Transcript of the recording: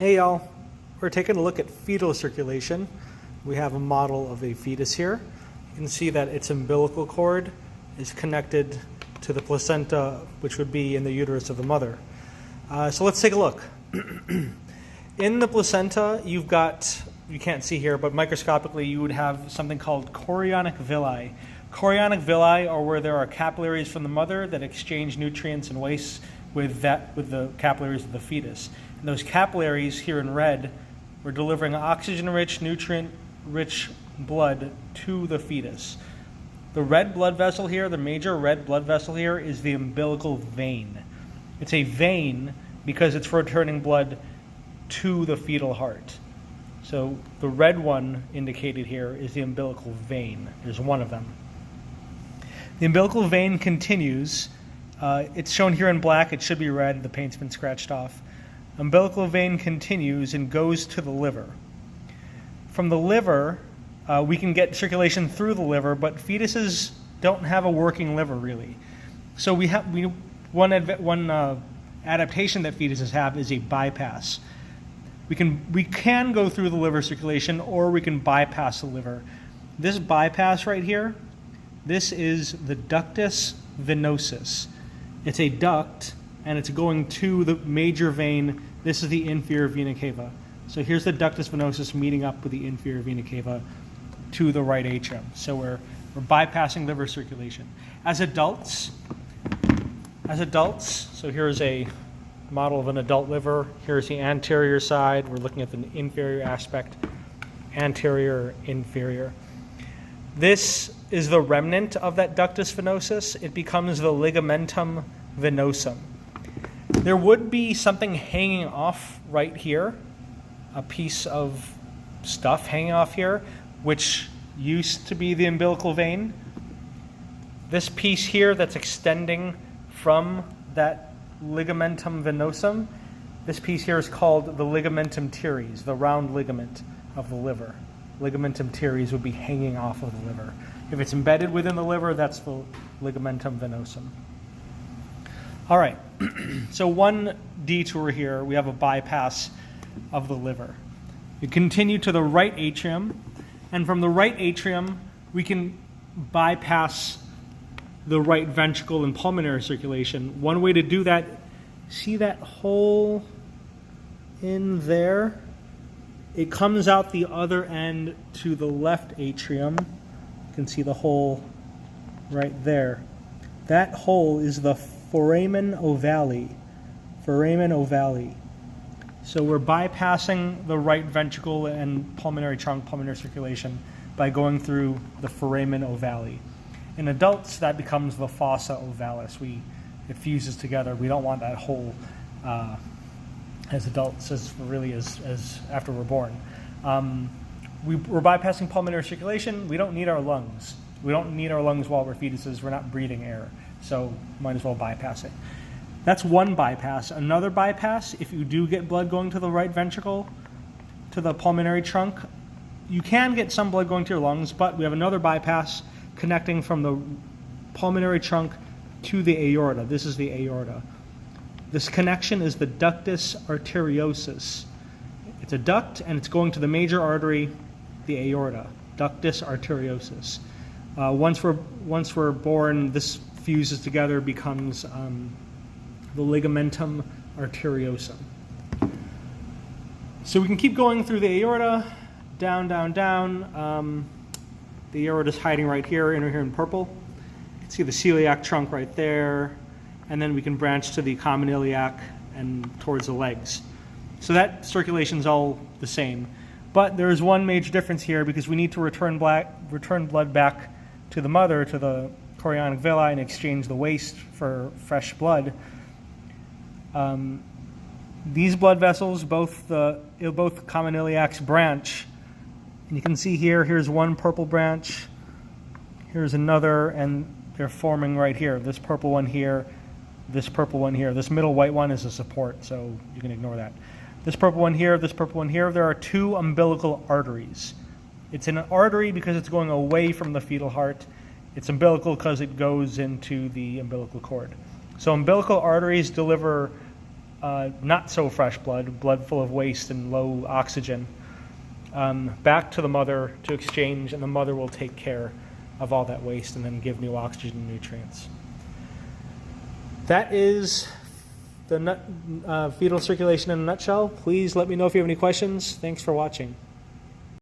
Hey y'all, we're taking a look at fetal circulation. We have a model of a fetus here. You can see that its umbilical cord is connected to the placenta, which would be in the uterus of the mother. So let's take a look. In the placenta, you've got, you can't see here, but microscopically you would have something called chorionic villi. Chorionic villi are where there are capillaries from the mother that exchange nutrients and waste with the capillaries of the fetus. And those capillaries here in red were delivering oxygen-rich, nutrient-rich blood to the fetus. The red blood vessel here, the major red blood vessel here, is the umbilical vein. It's a vein because it's returning blood to the fetal heart. So the red one indicated here is the umbilical vein. There's one of them. The umbilical vein continues. It's shown here in black. It should be red. The paint's been scratched off. Umbilical vein continues and goes to the liver. From the liver, we can get circulation through the liver, but fetuses don't have a working liver really. So one adaptation that fetuses have is a bypass. We can go through the liver circulation, or we can bypass the liver. This bypass right here, this is the ductus venosus. It's a duct, and it's going to the major vein. This is the inferior vena cava. So here's the ductus venosus meeting up with the inferior vena cava to the right atrium. So we're bypassing liver circulation. As adults, so here's a model of an adult liver. Here's the anterior side. We're looking at the inferior aspect, anterior, inferior. This is the remnant of that ductus venosus. It becomes the ligamentum venosum. There would be something hanging off right here, a piece of stuff hanging off here, which used to be the umbilical vein. This piece here that's extending from that ligamentum venosum, this piece here is called the ligamentum teres, the round ligament of the liver. Ligamentum teres would be hanging off of the liver. If it's embedded within the liver, that's the ligamentum venosum. All right, so one detour here, we have a bypass of the liver. We continue to the right atrium, and from the right atrium, we can bypass the right ventricle and pulmonary circulation. One way to do that, see that hole in there? It comes out the other end to the left atrium. You can see the hole right there. That hole is the Foramen Ovale. Foramen Ovale. So we're bypassing the right ventricle and pulmonary trunk, pulmonary circulation, by going through the Foramen Ovale. In adults, that becomes the fossa ovalis. It fuses together. We don't want that hole as adults, as after we're born. We're bypassing pulmonary circulation. We don't need our lungs. We don't need our lungs while we're fetuses. We're not breathing air, so might as well bypass it. That's one bypass. Another bypass, if you do get blood going to the right ventricle, to the pulmonary trunk, you can get some blood going to your lungs, but we have another bypass connecting from the pulmonary trunk to the aorta. This is the aorta. This connection is the Ductus Arteriosus. It's a duct, and it's going to the major artery, the aorta, Ductus Arteriosus. Once we're born, this fuses together, becomes the ligamentum arteriosum. So we can keep going through the aorta, down, down, down. The aorta is hiding right here in purple. You can see the celiac trunk right there, and then we can branch to the common iliac and towards the legs. So that circulation is all the same. But there is one major difference here, because we need to return blood back to the mother, to the chorionic villi, and exchange the waste for fresh blood. These blood vessels, both common iliacs, branch. And you can see here's one purple branch, here's another, and they're forming right here. This purple one here, this purple one here. This middle white one is a support, so you can ignore that. This purple one here, this purple one here. There are two umbilical arteries. It's an artery because it's going away from the fetal heart. It's umbilical because it goes into the umbilical cord. So umbilical arteries deliver not so fresh blood, blood full of waste and low oxygen, back to the mother to exchange, and the mother will take care of all that waste and then give new oxygen and nutrients. That is the fetal circulation in a nutshell. Please let me know if you have any questions. Thanks for watching.